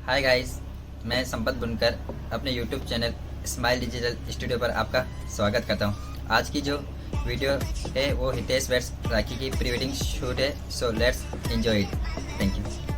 Hi guys, मैं संपत बुनकर अपने YouTube channel smile digital studio पर आपका स्वागत करता हूं। आज की जो वीडियो है वो हितेश वेड्स राखी की प्री वेडिंग शूट है। So let's enjoy it. Thank you.